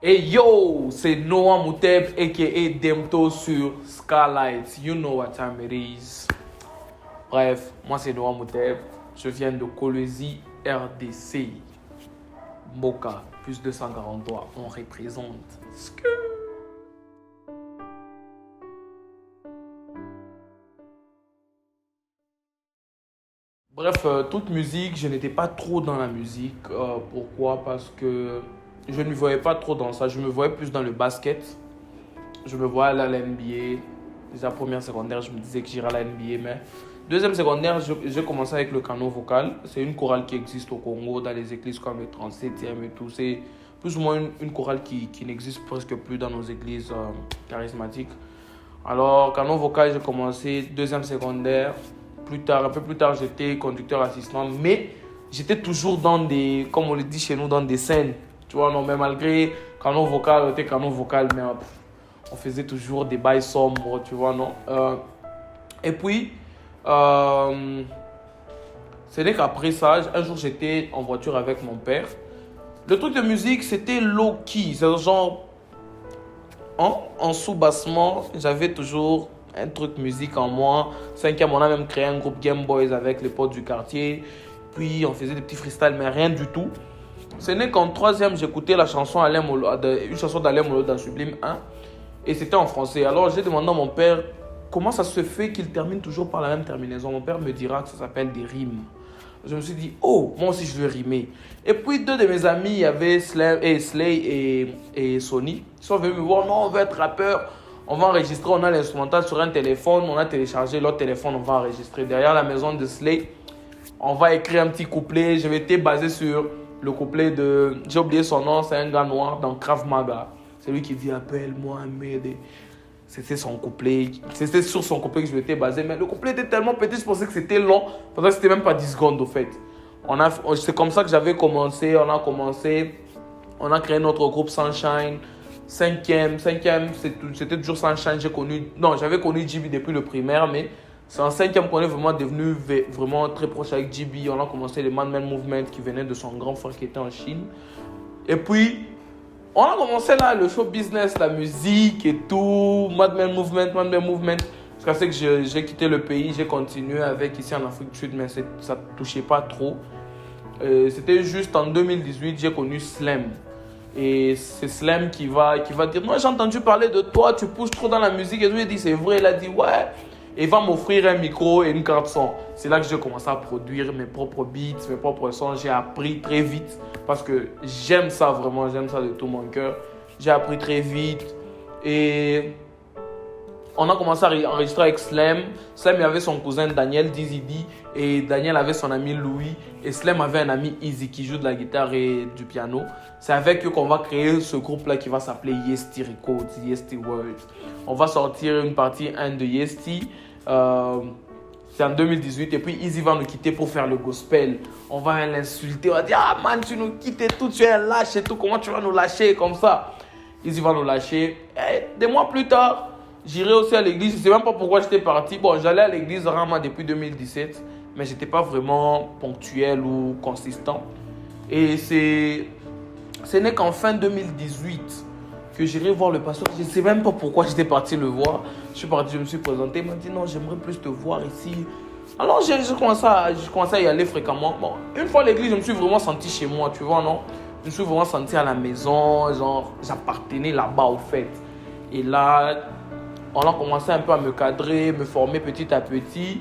Hey yo, c'est Noah Mouteb aka Demto sur Skylight. You know what time it is. Bref, moi c'est Noah Mouteb. Je viens de Kolwezi, RDC. Mboka, plus 243. On représente. Bref, toute musique, je n'étais pas trop dans la musique. Pourquoi? Parce que je ne me voyais pas trop dans ça. Je me voyais plus dans le basket. Je me voyais aller à la NBA. Déjà, première secondaire, je me disais que j'irais à la NBA. Mais deuxième secondaire, j'ai commencé avec le canon vocal. C'est une chorale qui existe au Congo, dans les églises comme le 37e et tout. C'est plus ou moins une chorale qui n'existe presque plus dans nos églises charismatiques. Alors, canon vocal, j'ai commencé deuxième secondaire. Plus tard, un peu plus tard, j'étais conducteur assistant. Mais j'étais toujours dans des, comme on le dit chez nous, dans des scènes. Tu vois, non, mais malgré canon vocal, on était canon vocal, mais on faisait toujours des bails sombres, tu vois, non. Et puis, ce n'est qu'après ça, un jour, j'étais en voiture avec mon père. Le truc de musique, c'était low-key. C'est genre, en sous-bassement, j'avais toujours un truc musique en moi. Cinquième, on a même créé un groupe Game Boys avec les potes du quartier. Puis, on faisait des petits freestyles, mais rien du tout. Ce n'est qu'en troisième, j'écoutais la chanson une chanson d'Alain Molo dans Sublime 1. Et c'était en français. Alors, j'ai demandé à mon père comment ça se fait qu'il termine toujours par la même terminaison. Mon père me dira que ça s'appelle des rimes. Je me suis dit, oh, moi aussi je veux rimer. Et puis, deux de mes amis, il y avait Slay et Sony. Ils sont venus me voir, non, on veut être rappeur. On va enregistrer, on a l'instrumental sur un téléphone. On a téléchargé l'autre téléphone, on va enregistrer. Derrière la maison de Slay, on va écrire un petit couplet. Je m'étais basé sur le couplet de... J'ai oublié son nom, c'est un gars noir dans Krav Maga. C'est lui qui dit appelle-moi Ahmed. C'était son couplet. C'était sur son couplet que je m'étais basé. Mais le couplet était tellement petit, je pensais que c'était long. Je pensais que c'était même pas 10 secondes au fait. C'est comme ça que j'avais commencé. On a créé notre groupe Sunshine. Cinquième, c'était toujours Sunshine. J'avais connu JB depuis le primaire, mais c'est en cinquième qu'on est vraiment devenu vraiment très proche avec JB. On a commencé le Madman Movement qui venait de son grand frère qui était en Chine. Et puis, on a commencé là le show business, la musique et tout. Madman Movement. Jusqu'à ce que j'ai quitté le pays, j'ai continué avec ici en Afrique du Sud, mais ça ne touchait pas trop. C'était juste en 2018, j'ai connu Slam. Et c'est Slam qui va dire, moi j'ai entendu parler de toi, tu pousses trop dans la musique. Et tout, il dit, c'est vrai, il a dit, ouais. Et il va m'offrir un micro et une carte son. C'est là que j'ai commencé à produire mes propres beats, mes propres sons. J'ai appris très vite parce que j'aime ça vraiment, j'aime ça de tout mon cœur. J'ai appris très vite et on a commencé à enregistrer avec Slam. Slam avait son cousin Daniel Dizzy D et Daniel avait son ami Louis et Slam avait un ami Easy qui joue de la guitare et du piano. C'est avec eux qu'on va créer ce groupe-là qui va s'appeler Yesti Records, Yesti World. On va sortir une partie 1 de Yesti. C'est en 2018 et puis Easy va nous quitter pour faire le gospel. On va l'insulter, on va dire ah man tu nous quittes et tout, tu es un lâche et tout, comment tu vas nous lâcher comme ça? Easy va nous lâcher. Et des mois plus tard, j'irai aussi à l'église. Je ne sais même pas pourquoi j'étais parti. Bon, j'allais à l'église rarement depuis 2017, mais je n'étais pas vraiment ponctuel ou consistant. Et ce n'est qu'en fin 2018 que j'irai voir le pasteur. Je ne sais même pas pourquoi j'étais parti le voir. Je me suis présenté. Il m'a dit non, j'aimerais plus te voir ici. Alors j'ai commencé à y aller fréquemment. Bon, une fois à l'église, je me suis vraiment senti chez moi, tu vois, non? Je me suis vraiment senti à la maison, genre j'appartenais là-bas au fait. Et là, on a commencé un peu à me cadrer, me former petit à petit.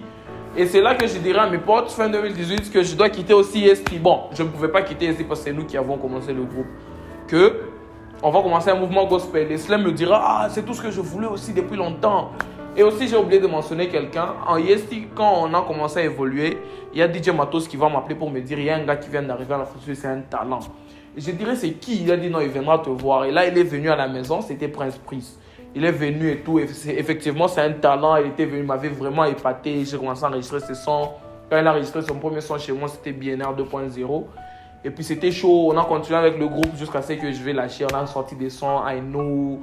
Et c'est là que je dirais à mes potes, fin 2018, que je dois quitter aussi Yesti. Bon, je ne pouvais pas quitter Yesti parce que c'est nous qui avons commencé le groupe. On va commencer un mouvement gospel. Et Slam me dira, ah, c'est tout ce que je voulais aussi depuis longtemps. Et aussi, j'ai oublié de mentionner quelqu'un. En Yesti, quand on a commencé à évoluer, il y a DJ Matos qui va m'appeler pour me dire, il y a un gars qui vient d'arriver à la France, c'est un talent. Et je dirais, c'est qui? Il a dit, non, il viendra te voir. Et là, il est venu à la maison, c'était Prince Prince. Il est venu et tout. Et effectivement, c'est un talent. Il était venu, il m'avait vraiment épaté. J'ai commencé à enregistrer ses sons. Quand il a enregistré son premier son chez moi, c'était BNR 2.0. Et puis c'était chaud. On a continué avec le groupe jusqu'à ce que je vais lâcher. On a sorti des sons I Know,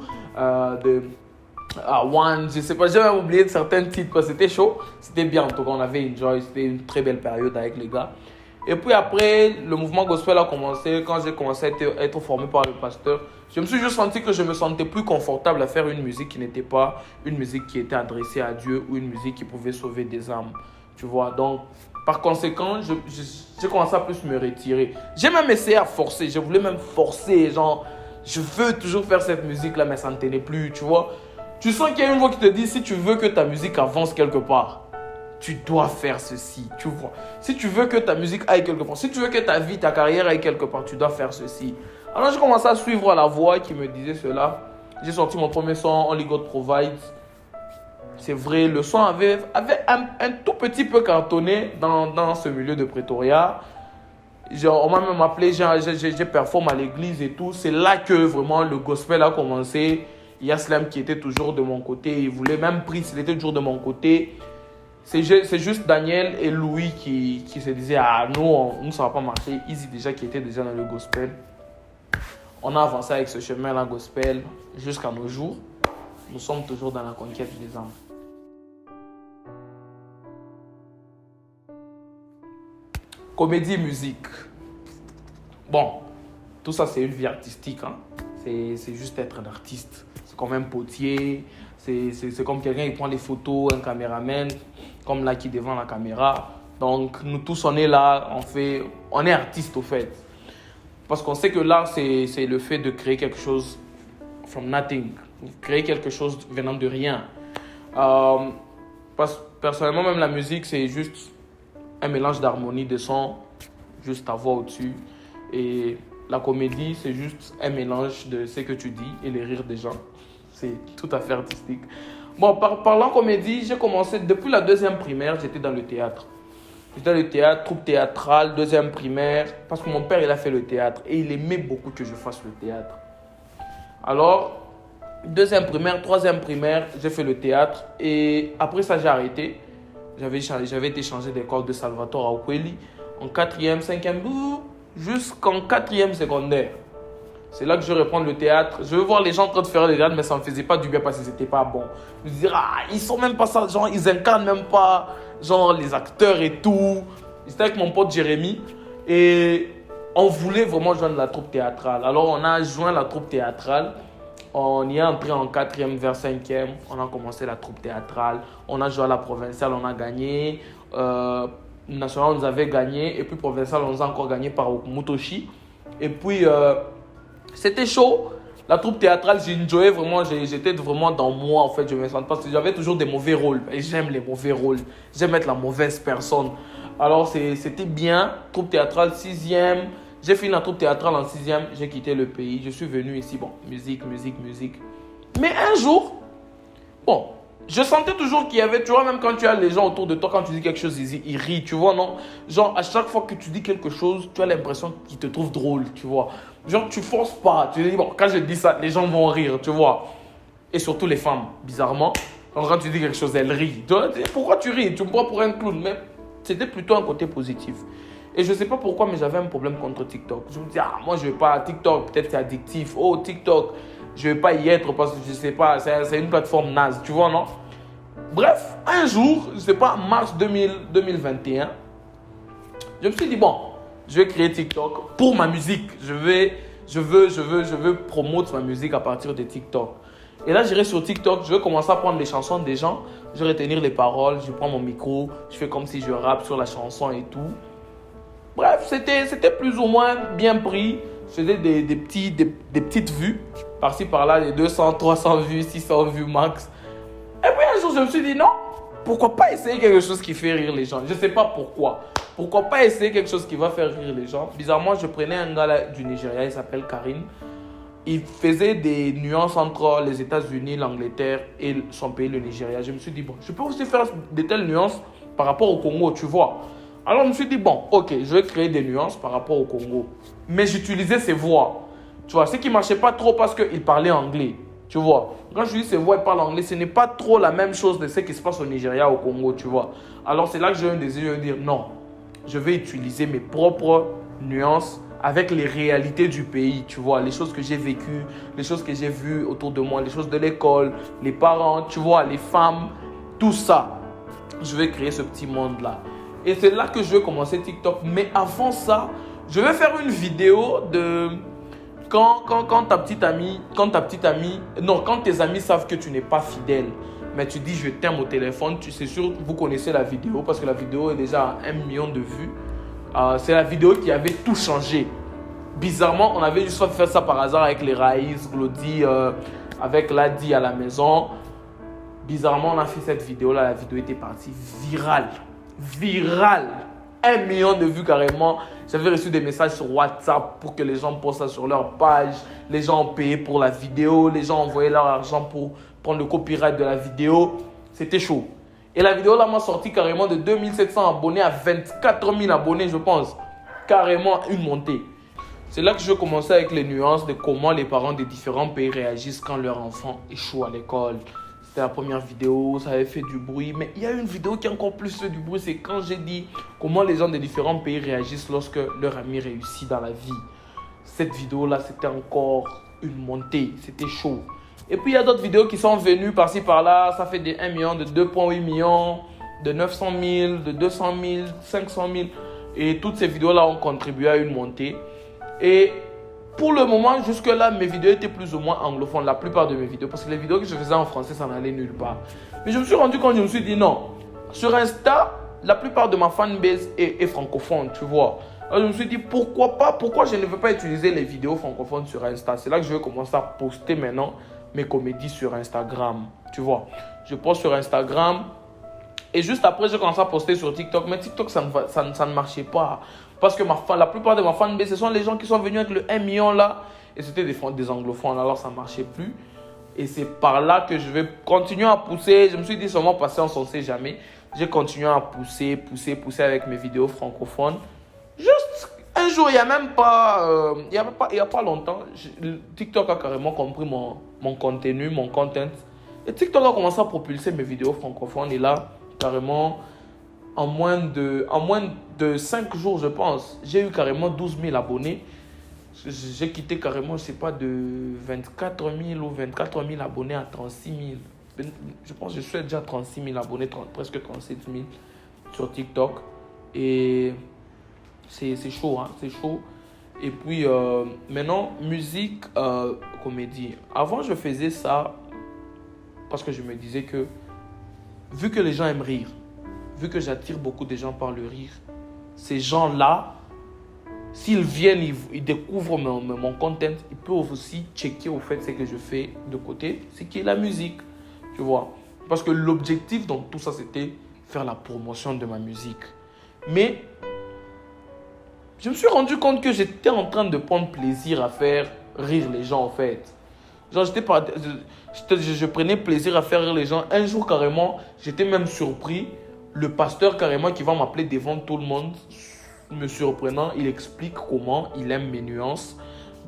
One. Je sais pas, j'ai même oublié de certains titres. C'était chaud. C'était bien en tout cas. On avait enjoy. C'était une très belle période avec les gars. Et puis après, le mouvement gospel a commencé. Quand j'ai commencé à être formé par le pasteur, Je me suis juste senti que je me sentais plus confortable à faire une musique qui n'était pas une musique qui était adressée à Dieu ou une musique qui pouvait sauver des âmes. Tu vois, donc par conséquent, j'ai commencé à plus me retirer. J'ai même essayé à forcer, je voulais même forcer, genre, je veux toujours faire cette musique-là, mais ça ne tenait plus, tu vois. Tu sens qu'il y a une voix qui te dit, si tu veux que ta musique avance quelque part, tu dois faire ceci, tu vois. Si tu veux que ta musique aille quelque part, si tu veux que ta vie, ta carrière aille quelque part, tu dois faire ceci. Alors j'ai commencé à suivre la voix qui me disait cela. J'ai sorti mon premier son, Only God Provides. C'est vrai, le son avait un tout petit peu cartonné dans ce milieu de Pretoria. On m'a même appelé, j'ai performé à l'église et tout. C'est là que vraiment le gospel a commencé. Il y a Slam qui était toujours de mon côté. Il voulait même Prince, il était toujours de mon côté. C'est juste Daniel et Louis qui se disaient, ah nous ça va pas marcher. Easy déjà qui était déjà dans le gospel. On a avancé avec ce chemin-là gospel jusqu'à nos jours. Nous sommes toujours dans la conquête des âmes. Comédie, musique. Bon, tout ça c'est une vie artistique. Hein. C'est juste être un artiste. C'est comme un potier. C'est comme quelqu'un qui prend les photos, un caméraman, comme là qui est devant la caméra. Donc nous tous on est là, on est artistes au fait. Parce qu'on sait que l'art c'est le fait de créer quelque chose from nothing. Créer quelque chose venant de rien. Personnellement même la musique c'est juste un mélange d'harmonie, de sons, juste ta voix au-dessus. Et la comédie c'est juste un mélange de ce que tu dis et les rires des gens. C'est tout à fait artistique. Bon, parlant comédie, j'ai commencé depuis la 2e primaire, j'étais dans le théâtre. J'étais dans le théâtre, troupe théâtrale, 2e primaire, parce que mon père, il a fait le théâtre et il aimait beaucoup que je fasse le théâtre. Alors, 2e primaire, 3e primaire, j'ai fait le théâtre et après ça, j'ai arrêté. J'avais été changé d'école de Salvatore à Okweli en 4e, 5e, jusqu'en 4e secondaire. C'est là que je reprends le théâtre. Je veux voir les gens en train de faire le théâtre, mais ça ne me faisait pas du bien parce que c'était pas bon. Je me disais, ils sont même pas ça, genre, ils incarnent même pas, genre, les acteurs et tout. J'étais avec mon pote Jérémy et on voulait vraiment joindre la troupe théâtrale. Alors, on a joint la troupe théâtrale. On y est entré en 4e vers 5e. On a commencé la troupe théâtrale. On a joué à la provinciale, on a gagné. National, on nous avait gagné. Et puis, provinciale, on nous a encore gagné par Mutoshi. Et puis, c'était chaud. La troupe théâtrale, j'ai enjoyé vraiment. J'étais vraiment dans moi, en fait. Je me sens parce que j'avais toujours des mauvais rôles. Et j'aime les mauvais rôles. J'aime être la mauvaise personne. Alors, c'était bien. Troupe théâtrale, 6e. J'ai fini la troupe théâtrale en 6e. J'ai quitté le pays. Je suis venu ici. Bon, musique. Mais un jour, bon, je sentais toujours qu'il y avait, tu vois, même quand tu as les gens autour de toi, quand tu dis quelque chose, ils rient, tu vois, non? Genre, à chaque fois que tu dis quelque chose, tu as l'impression qu'ils te trouvent drôle, tu vois. Genre, tu forces pas. Tu dis, bon, quand je dis ça, les gens vont rire, tu vois. Et surtout les femmes, bizarrement. Quand tu dis quelque chose, elles rient. Tu vois, pourquoi tu ris? Tu me prends pour un clown. Mais c'était plutôt un côté positif. Et je ne sais pas pourquoi, mais j'avais un problème contre TikTok. Je me dis, moi, je ne vais pas à TikTok. Peut-être c'est addictif. Oh, TikTok, je ne vais pas y être parce que je ne sais pas. C'est une plateforme naze, tu vois, non? Bref, un jour, je ne sais pas, mars 2021, je me suis dit, bon, je vais créer TikTok pour ma musique. Je veux promouvoir ma musique à partir de TikTok. Et là, j'irai sur TikTok, je vais commencer à prendre les chansons des gens. Je vais retenir les paroles, je prends mon micro, je fais comme si je rappe sur la chanson et tout. Bref, c'était plus ou moins bien pris. Je faisais des petites vues, par-ci par-là, des 200, 300 vues, 600 vues max. Et puis un jour, je me suis dit non, pourquoi pas essayer quelque chose qui fait rire les gens? Je ne sais pas pourquoi. Pourquoi pas essayer quelque chose qui va faire rire les gens? Bizarrement, je prenais un gars là, du Nigeria, il s'appelle Karine. Il faisait des nuances entre les États-Unis, l'Angleterre et son pays, le Nigeria. Je me suis dit, bon, je peux aussi faire de telles nuances par rapport au Congo, tu vois. Alors, je me suis dit, bon, ok, je vais créer des nuances par rapport au Congo. Mais j'utilisais ses voix. Tu vois, ce qui ne marchait pas trop parce qu'il parlait anglais. Tu vois, quand je dis ses voix, il parle anglais, ce n'est pas trop la même chose de ce qui se passe au Nigeria, au Congo, tu vois. Alors, c'est là que j'ai un désir de dire, non, je vais utiliser mes propres nuances avec les réalités du pays, tu vois, les choses que j'ai vécues, les choses que j'ai vues autour de moi, les choses de l'école, les parents, tu vois, les femmes, tout ça. Je vais créer ce petit monde-là. Et c'est là que je vais commencer TikTok. Mais avant ça, je vais faire une vidéo Quand quand tes amis savent que tu n'es pas fidèle, mais tu dis je t'aime au téléphone, c'est sûr, vous connaissez la vidéo parce que la vidéo est déjà à 1 million de vues. C'est la vidéo qui avait tout changé. Bizarrement, on avait juste fait ça par hasard avec les Raïs, Glody, avec Ladi à la maison. Bizarrement, on a fait cette vidéo-là, la vidéo était partie virale. Virale. 1 million de vues carrément. J'avais reçu des messages sur WhatsApp pour que les gens postent ça sur leur page. Les gens ont payé pour la vidéo. Les gens envoyaient leur argent pour prendre le copyright de la vidéo. C'était chaud. Et la vidéo là m'a sorti carrément de 2700 abonnés à 24 000 abonnés, je pense. Carrément une montée. C'est là que je commençais avec les nuances de comment les parents des différents pays réagissent quand leur enfant échoue à l'école. C'était la première vidéo, ça avait fait du bruit. Mais il y a une vidéo qui a encore plus fait du bruit. C'est quand j'ai dit comment les gens des différents pays réagissent lorsque leur ami réussit dans la vie. Cette vidéo-là, c'était encore une montée. C'était chaud. Et puis, il y a d'autres vidéos qui sont venues par-ci, par-là. Ça fait des 1 million, de 2,8 millions, de 900 000, de 200 000, 500 000. Et toutes ces vidéos-là ont contribué à une montée. Et pour le moment, jusque-là, mes vidéos étaient plus ou moins anglophones, la plupart de mes vidéos. Parce que les vidéos que je faisais en français, ça n'allait nulle part. Mais je me suis rendu compte, je me suis dit non. Sur Insta, la plupart de ma fanbase est francophone, tu vois. Alors je me suis dit pourquoi pas, pourquoi je ne veux pas utiliser les vidéos francophones sur Insta. C'est là que je vais commencer à poster maintenant mes comédies sur Instagram, tu vois. Je poste sur Instagram. Et juste après, j'ai commencé à poster sur TikTok. Mais TikTok, ça ne marchait pas. Parce que la plupart de ma fanbase, ce sont les gens qui sont venus avec le 1 million là. Et c'était des anglophones, alors ça ne marchait plus. Et c'est par là que je vais continuer à pousser. Je me suis dit seulement patience, on ne sait jamais. J'ai continué à pousser avec mes vidéos francophones. Juste un jour, il n'y a même pas, il y a pas longtemps, TikTok a carrément compris mon contenu, mon content. Et TikTok a commencé à propulser mes vidéos francophones. Et là, carrément, en moins de 5 jours, je pense, j'ai eu carrément 12 000 abonnés. J'ai quitté carrément, je ne sais pas, de 24 000 ou 24 000 abonnés à 36 000. Je pense que je suis déjà à 36 000 abonnés, presque 37 000 sur TikTok. Et c'est chaud, hein, c'est chaud. Et puis, maintenant, musique, comédie. Avant, je faisais ça parce que je me disais que, vu que les gens aiment rire, vu que j'attire beaucoup de gens par le rire, ces gens-là, s'ils viennent, ils découvrent mon content, ils peuvent aussi checker au fait ce que je fais de côté, c'est qui est la musique, tu vois. Parce que l'objectif dans tout ça, c'était faire la promotion de ma musique. Mais je me suis rendu compte que j'étais en train de prendre plaisir à faire rire les gens, en fait. Genre, je prenais plaisir à faire rire les gens. Un jour, carrément, j'étais même surpris. Le pasteur, carrément, qui va m'appeler devant tout le monde, me surprenant, il explique comment il aime mes nuances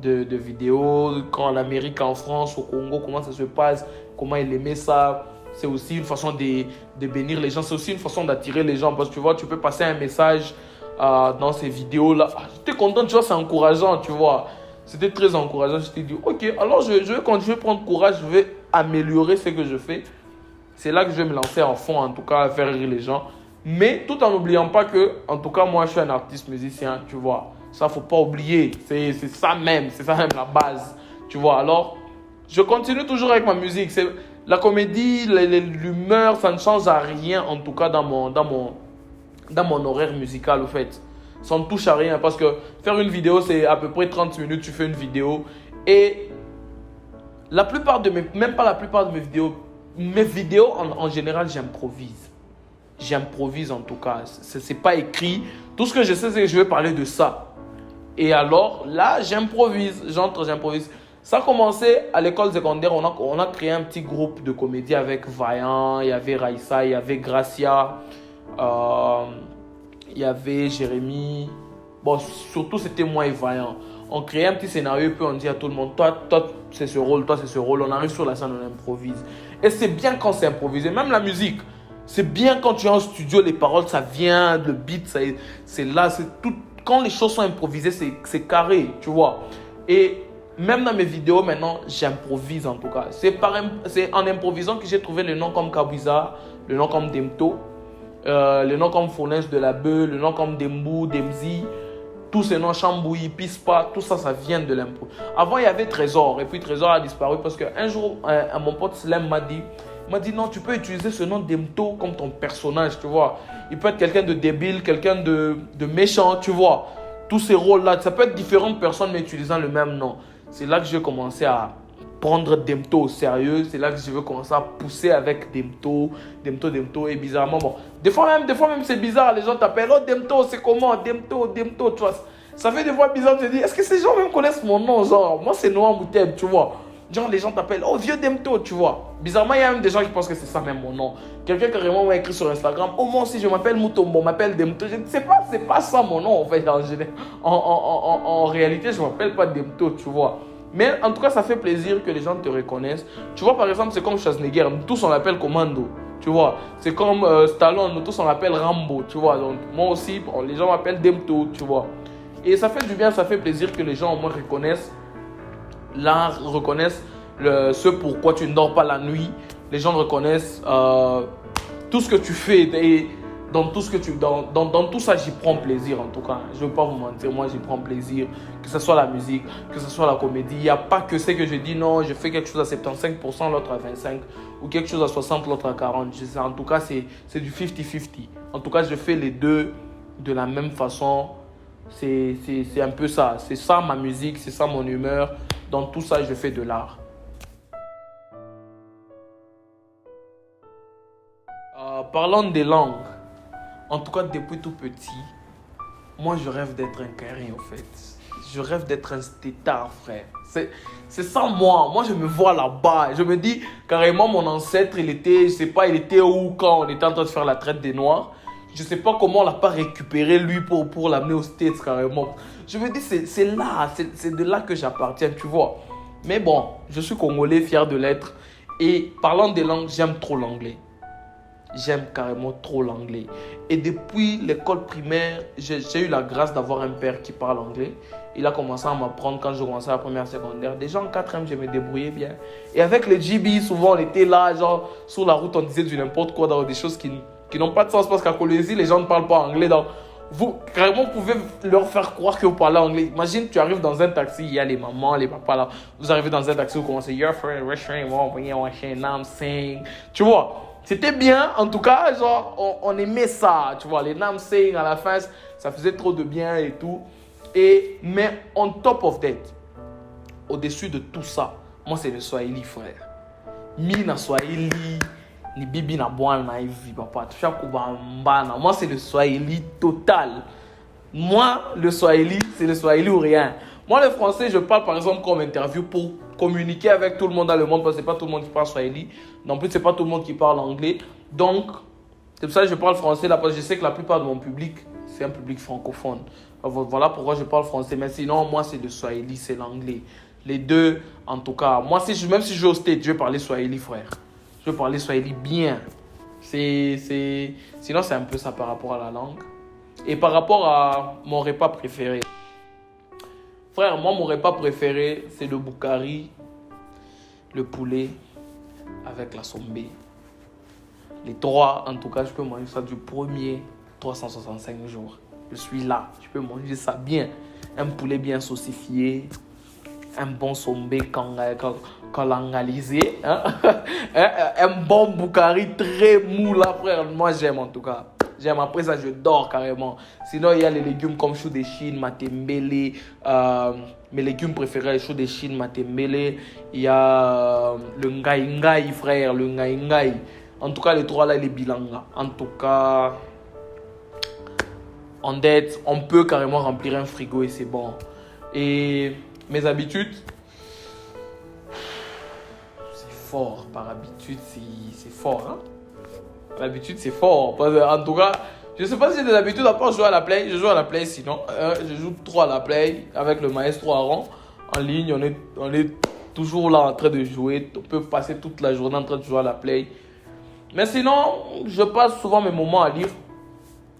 de vidéos, quand en Amérique, en France, au Congo, comment ça se passe, comment il aimait ça. C'est aussi une façon de bénir les gens, c'est aussi une façon d'attirer les gens. Parce que tu vois, tu peux passer un message dans ces vidéos-là. J'étais content, tu vois, c'est encourageant, tu vois. C'était très encourageant. Je t'ai dit, ok, alors je vais continuer à prendre courage, je vais améliorer ce que je fais. C'est là que je vais me lancer en fond, en tout cas, à faire rire les gens. Mais tout en n'oubliant pas que, en tout cas, moi, je suis un artiste musicien, tu vois. Ça, faut pas oublier. C'est ça même la base, tu vois. Alors, je continue toujours avec ma musique. La comédie, l'humeur, ça ne change à rien, en tout cas, dans mon horaire musical, au fait. Ça ne touche à rien parce que faire une vidéo, c'est à peu près 30 minutes, tu fais une vidéo. Et même pas la plupart de mes vidéos en général, j'improvise. J'improvise en tout cas. C'est pas écrit. Tout ce que je sais, c'est que je vais parler de ça. Et alors, là, j'improvise. J'improvise. Ça a commencé à l'école secondaire. On a créé un petit groupe de comédie avec Vaillant. Il y avait Raissa, il y avait Gracia. Il y avait Jérémy. Bon, surtout, c'était moi et Vaillant. On crée un petit scénario et puis on dit à tout le monde, toi, c'est ce rôle, toi, c'est ce rôle. On arrive sur la scène, on improvise. Et c'est bien quand c'est improvisé. Même la musique. C'est bien quand tu es en studio, les paroles, ça vient, le beat, c'est là, c'est tout. Quand les choses sont improvisées, c'est carré, tu vois. Et même dans mes vidéos, maintenant, j'improvise en tout cas. C'est en improvisant que j'ai trouvé le nom comme Kabouza, le nom comme Demto, le nom comme Fournaise de la Beuh, le nom comme Dembu, Demzi. tous ces noms, Chambouille, Pispa, tout ça, ça vient de l'impôt. Avant, il y avait Trésor. Et puis Trésor a disparu parce qu'un jour, mon pote Slem m'a dit non, tu peux utiliser ce nom Demto comme ton personnage, tu vois. Il peut être quelqu'un de débile, quelqu'un de méchant, tu vois. Tous ces rôles-là, ça peut être différentes personnes mais utilisant le même nom. C'est là que j'ai commencé à prendre Demto au sérieux. C'est là que je veux commencer à pousser avec Demto. Et bizarrement, bon. Des fois même c'est bizarre. Les gens t'appellent, oh Demto, c'est comment? Demto, tu vois. Ça fait des fois bizarre de te dire, est-ce que ces gens même connaissent mon nom? Genre, moi c'est Noah Mouteb, tu vois. Genre, les gens t'appellent, oh vieux Demto, tu vois. Bizarrement, il y a même des gens qui pensent que c'est ça même mon nom. Quelqu'un carrément m'a écrit sur Instagram, oh moi aussi je m'appelle Moutombo, on m'appelle Demto. Je ne sais pas, c'est pas ça mon nom en fait. En réalité, je m'appelle pas Demto, tu vois. Mais en tout cas, ça fait plaisir que les gens te reconnaissent. Tu vois, par exemple, c'est comme Schwarzenegger, nous tous on l'appelle Commando, tu vois. C'est comme Stallone, nous tous on l'appelle Rambo, tu vois. Donc, moi aussi, bon, les gens m'appellent Demto, tu vois. Et ça fait du bien, ça fait plaisir que les gens au moins reconnaissent l'art, reconnaissent ce pourquoi tu ne dors pas la nuit. Les gens reconnaissent tout ce que tu fais. Et dans tout ça, j'y prends plaisir en tout cas. Je ne veux pas vous mentir, moi j'y prends plaisir. Que ce soit la musique, que ce soit la comédie. Il n'y a pas que c'est que je dis non, je fais quelque chose à 75%, l'autre à 25%. Ou quelque chose à 60%, l'autre à 40%. En tout cas, c'est du 50-50. En tout cas, je fais les deux de la même façon. C'est un peu ça. C'est ça ma musique, c'est ça mon humeur. Dans tout ça, je fais de l'art. Parlant des langues, en tout cas depuis tout petit, moi je rêve d'être un Kairi en fait. Je rêve d'être un stétard, frère. C'est ça moi. Moi je me vois là-bas. Je me dis carrément mon ancêtre, il était où quand on était en train de faire la traite des Noirs. Je ne sais pas comment on l'a pas récupéré lui pour l'amener aux States carrément. Je me dis c'est là, c'est de là que j'appartiens, tu vois. Mais bon, je suis congolais, fier de l'être. Et parlant des langues, j'aime trop l'anglais. J'aime carrément trop l'anglais. Et depuis l'école primaire, j'ai eu la grâce d'avoir un père qui parle anglais. Il a commencé à m'apprendre quand je commençais la première secondaire. Déjà en 4e, je me débrouillais bien. Et avec les GB, souvent on était là, genre sur la route, on disait du n'importe quoi, dans des choses qui n'ont pas de sens. Parce qu'à Colombie, les gens ne parlent pas anglais. Donc, vous, carrément, pouvez leur faire croire que vous parlez anglais. Imagine, tu arrives dans un taxi, il y a les mamans, les papas là. Vous arrivez dans un taxi, vous commencez, your friend, tu vois. C'était bien, en tout cas, genre, on aimait ça, tu vois, les namsing à la fin, ça faisait trop de bien et tout. Mais on top of that, au-dessus de tout ça, moi c'est le Swahili, frère. Na Swahili, ni bibi na bwana na hivi, papa, moi c'est le Swahili total. Moi, le Swahili, c'est le Swahili ou rien. Moi, le français, je parle par exemple comme interview pour communiquer avec tout le monde dans le monde parce que c'est pas tout le monde qui parle Swahili. Non plus, c'est pas tout le monde qui parle anglais. Donc, c'est pour ça que je parle français là parce que je sais que la plupart de mon public, c'est un public francophone. Voilà pourquoi je parle français. Mais sinon, moi, c'est le Swahili, c'est l'anglais. Les deux, en tout cas. Moi, même si je vais au State, je vais parler Swahili, frère. Je vais parler Swahili bien. Sinon, c'est un peu ça par rapport à la langue. Et par rapport à mon repas préféré. Frère, moi, mon repas préféré, c'est le boukari, le poulet avec la sombé. Les trois, en tout cas, je peux manger ça du premier 365 jours. Je suis là, je peux manger ça bien. Un poulet bien saucifié, un bon sombé kanangalisé, hein? Un bon boukari très mou là, frère. Moi, j'aime en tout cas. J'aime, après ça, je dors carrément. Sinon, il y a les légumes comme chou de Chine, matembele. Mes légumes préférés, chou de Chine, matembele. Il y a le ngai, frère, le ngai. En tout cas, les trois là, les bilanga. En tout cas, en dette, on peut carrément remplir un frigo et c'est bon. Et mes habitudes, c'est fort. Par habitude, c'est fort, hein? L'habitude, c'est fort. En tout cas, je ne sais pas si j'ai des habitudes à part jouer à la play. Je joue à la play sinon. Je joue trop à la play avec le maestro Aaron. En ligne, on est toujours là en train de jouer. On peut passer toute la journée en train de jouer à la play. Mais sinon, je passe souvent mes moments à lire.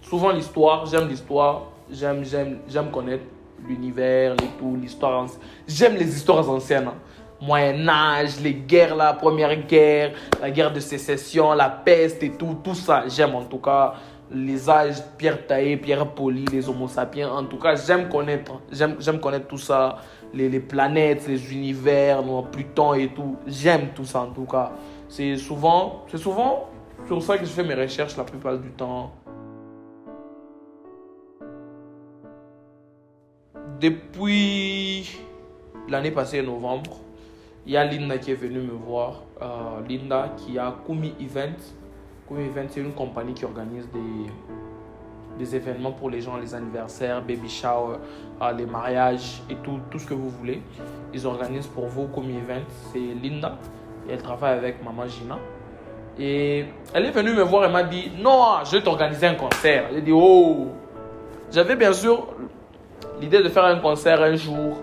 Souvent l'histoire. J'aime l'histoire. J'aime connaître l'univers, l'histoire. J'aime les histoires anciennes. Hein. Moyen-Âge, les guerres, la première guerre, la guerre de sécession, la peste et tout ça, j'aime en tout cas. les âges, pierre taillée, pierre polie, les homo sapiens. En tout cas, j'aime connaître tout ça, les planètes, les univers, Pluton et tout. J'aime tout ça en tout cas. C'est souvent sur ça que je fais mes recherches la plupart du temps. Depuis l'année passée, novembre, il y a Linda qui est venue me voir. Linda qui a Kumi Event. Kumi Event, c'est une compagnie qui organise des événements pour les gens, les anniversaires, baby shower, les mariages et tout ce que vous voulez. Ils organisent pour vous Kumi Event. C'est Linda et elle travaille avec Maman Gina. Et elle est venue me voir et m'a dit non, je vais t'organiser un concert. J'ai dit oh. J'avais bien sûr l'idée de faire un concert un jour,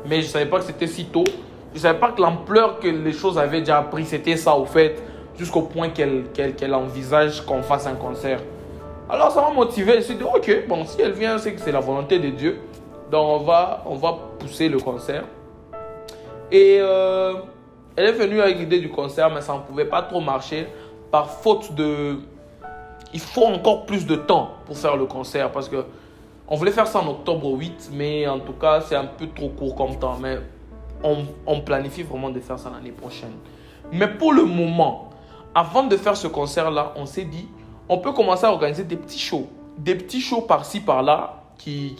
mais je ne savais pas que c'était si tôt. Je ne savais pas que l'ampleur que les choses avaient déjà pris, c'était ça au fait, jusqu'au point qu'elle envisage qu'on fasse un concert. Alors ça m'a motivé, je me suis dit ok, bon, si elle vient, c'est que c'est la volonté de Dieu. Donc on va pousser le concert. Et elle est venue avec l'idée du concert, mais ça ne pouvait pas trop marcher par faute de... Il faut encore plus de temps pour faire le concert parce que on voulait faire ça en octobre 8, mais en tout cas, c'est un peu trop court comme temps. Mais on planifie vraiment de faire ça l'année prochaine. Mais pour le moment, avant de faire ce concert-là, on s'est dit, on peut commencer à organiser des petits shows. Des petits shows par-ci, par-là, tu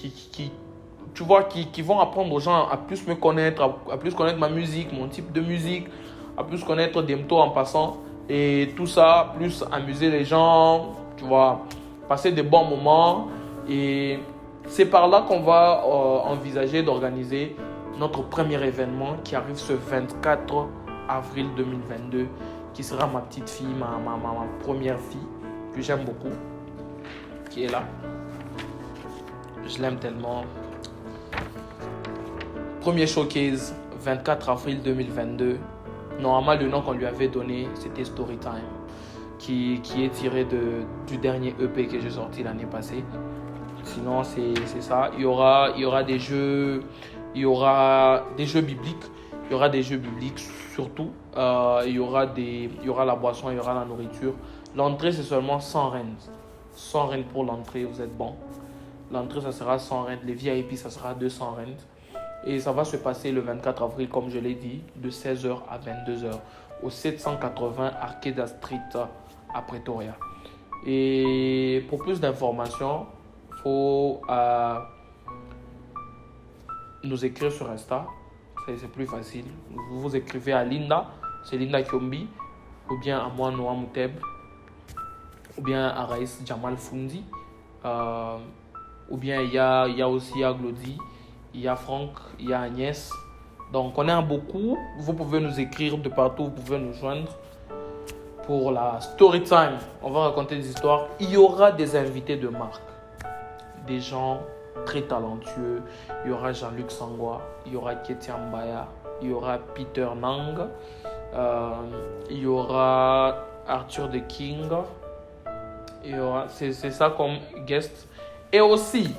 vois, qui vont apprendre aux gens à plus me connaître, à plus connaître ma musique, mon type de musique, à plus connaître Demto en passant. Et tout ça, plus amuser les gens, tu vois, passer des bons moments. Et c'est par là qu'on va envisager d'organiser notre premier événement qui arrive ce 24 avril 2022, qui sera ma petite fille, ma première fille, que j'aime beaucoup, qui est là. Je l'aime tellement. Premier showcase, 24 avril 2022. Normalement, le nom qu'on lui avait donné, c'était Storytime, qui est tiré du dernier EP que j'ai sorti l'année passée. Sinon, c'est ça. Il y aura des jeux, il y aura des jeux bibliques. Il y aura des jeux bibliques surtout. Il y aura la boisson, il y aura la nourriture. L'entrée, c'est seulement 100 rand. 100 rand pour l'entrée, vous êtes bon. L'entrée, ça sera 100 rand. Les VIP, ça sera 200 rand. Et ça va se passer le 24 avril, comme je l'ai dit, de 16h à 22h au 780 Arcade Street à Pretoria. Et pour plus d'informations, il faut nous écrire sur Insta. C'est plus facile. Vous vous écrivez à Linda, c'est Linda Kiombi, ou bien à moi, Noah Mouteb, ou bien à Raïs Jamal Fundi, ou bien il y a aussi Glody. Il y a Franck, il y a Agnès. Donc, on est en beaucoup. Vous pouvez nous écrire de partout, vous pouvez nous joindre. Pour la story time, on va raconter des histoires. Il y aura des invités de marque. Des gens très talentueux. Il y aura Jean-Luc Sangwa, il y aura Ketia Mbaya, il y aura Peter Nang, il y aura Arthur The King. C'est ça comme guest. Et aussi...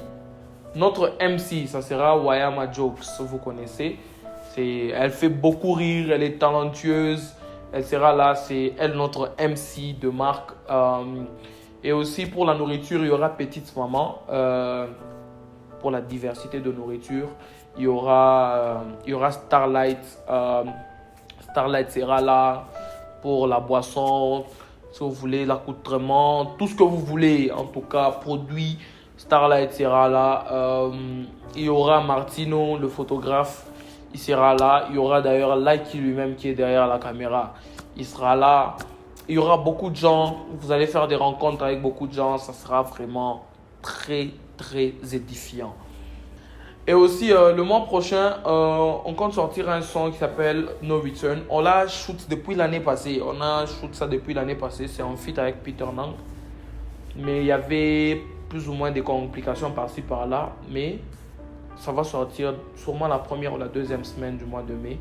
notre MC, ça sera Wayama Jokes, vous connaissez. Elle fait beaucoup rire, elle est talentueuse. Elle sera là, c'est elle notre MC de marque. Et aussi pour la nourriture, il y aura Petite Maman. Pour la diversité de nourriture, il y aura Starlight. Starlight sera là pour la boisson, si vous voulez, l'accoutrement, tout ce que vous voulez, en tout cas, produit. Starlight sera là. Il y aura Martino, le photographe. Il sera là. Il y aura d'ailleurs Laiki lui-même qui est derrière la caméra. Il sera là. Il y aura beaucoup de gens. Vous allez faire des rencontres avec beaucoup de gens. Ça sera vraiment très, très édifiant. Et aussi, le mois prochain, on compte sortir un son qui s'appelle No Return. On l'a shoot depuis l'année passée. On a shoot ça depuis l'année passée. C'est en feat avec Peter Nang. Mais il y avait plus ou moins des complications par-ci par-là, mais ça va sortir sûrement la première ou la deuxième semaine du mois de mai.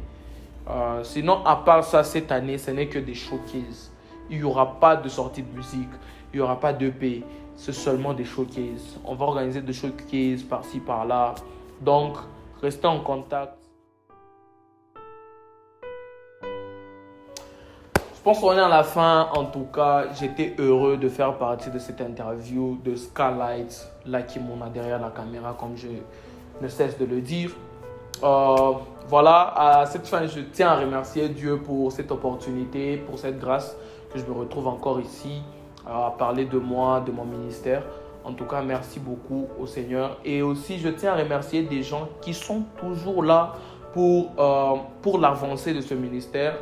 Sinon, à part ça, cette année, ce n'est que des showcases. Il n'y aura pas de sortie de musique, il n'y aura pas d'EP, c'est seulement des showcases. On va organiser des showcases par-ci par-là. Donc, restez en contact. Je pense qu'on est à la fin. En tout cas, j'étais heureux de faire partie de cette interview de Skylight, là qui m'en a derrière la caméra, comme je ne cesse de le dire. Voilà, à cette fin, je tiens à remercier Dieu pour cette opportunité, pour cette grâce que je me retrouve encore ici à parler de moi, de mon ministère. En tout cas, merci beaucoup au Seigneur. Et aussi, je tiens à remercier des gens qui sont toujours là pour l'avancée de ce ministère.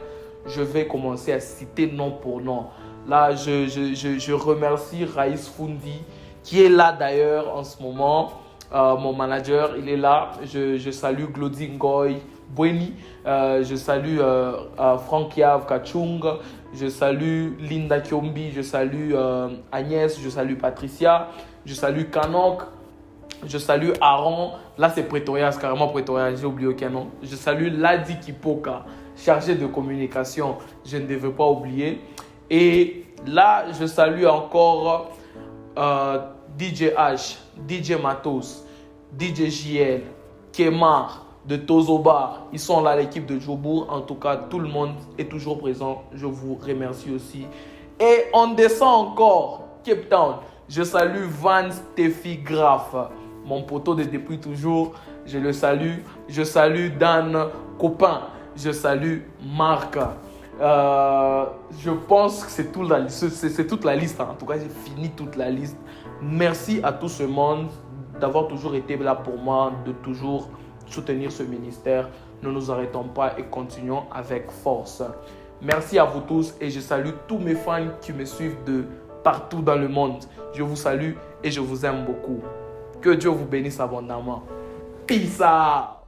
Je vais commencer à citer nom pour nom. Là, je remercie Raïs Fundi, qui est là d'ailleurs en ce moment. Mon manager, il est là. Je salue Glody Ngoy Bweni. Je salue Frank Yav Kachung. Je salue Linda Kiombi. Je salue Agnès. Je salue Patricia. Je salue Kanok. Je salue Aaron. Là, c'est Pretoria. C'est carrément Pretoria. J'ai oublié aucun nom. Je salue Ladi Kipoka, chargé de communication. Je ne devais pas oublier. Et là, je salue encore DJ H, DJ Matos, DJ JL, Kemar de Tozobar. Ils sont là, l'équipe de Jobour. En tout cas, tout le monde est toujours présent. Je vous remercie aussi. Et on descend encore, Cape Town. Je salue Van Steffi Graff, mon poteau de depuis toujours. Je le salue. Je salue Dan Copin. Je salue Marc. Je pense que c'est toute la liste. En tout cas, j'ai fini toute la liste. Merci à tout ce monde d'avoir toujours été là pour moi, de toujours soutenir ce ministère. Ne nous arrêtons pas et continuons avec force. Merci à vous tous et je salue tous mes fans qui me suivent de partout dans le monde. Je vous salue et je vous aime beaucoup. Que Dieu vous bénisse abondamment. Peace out.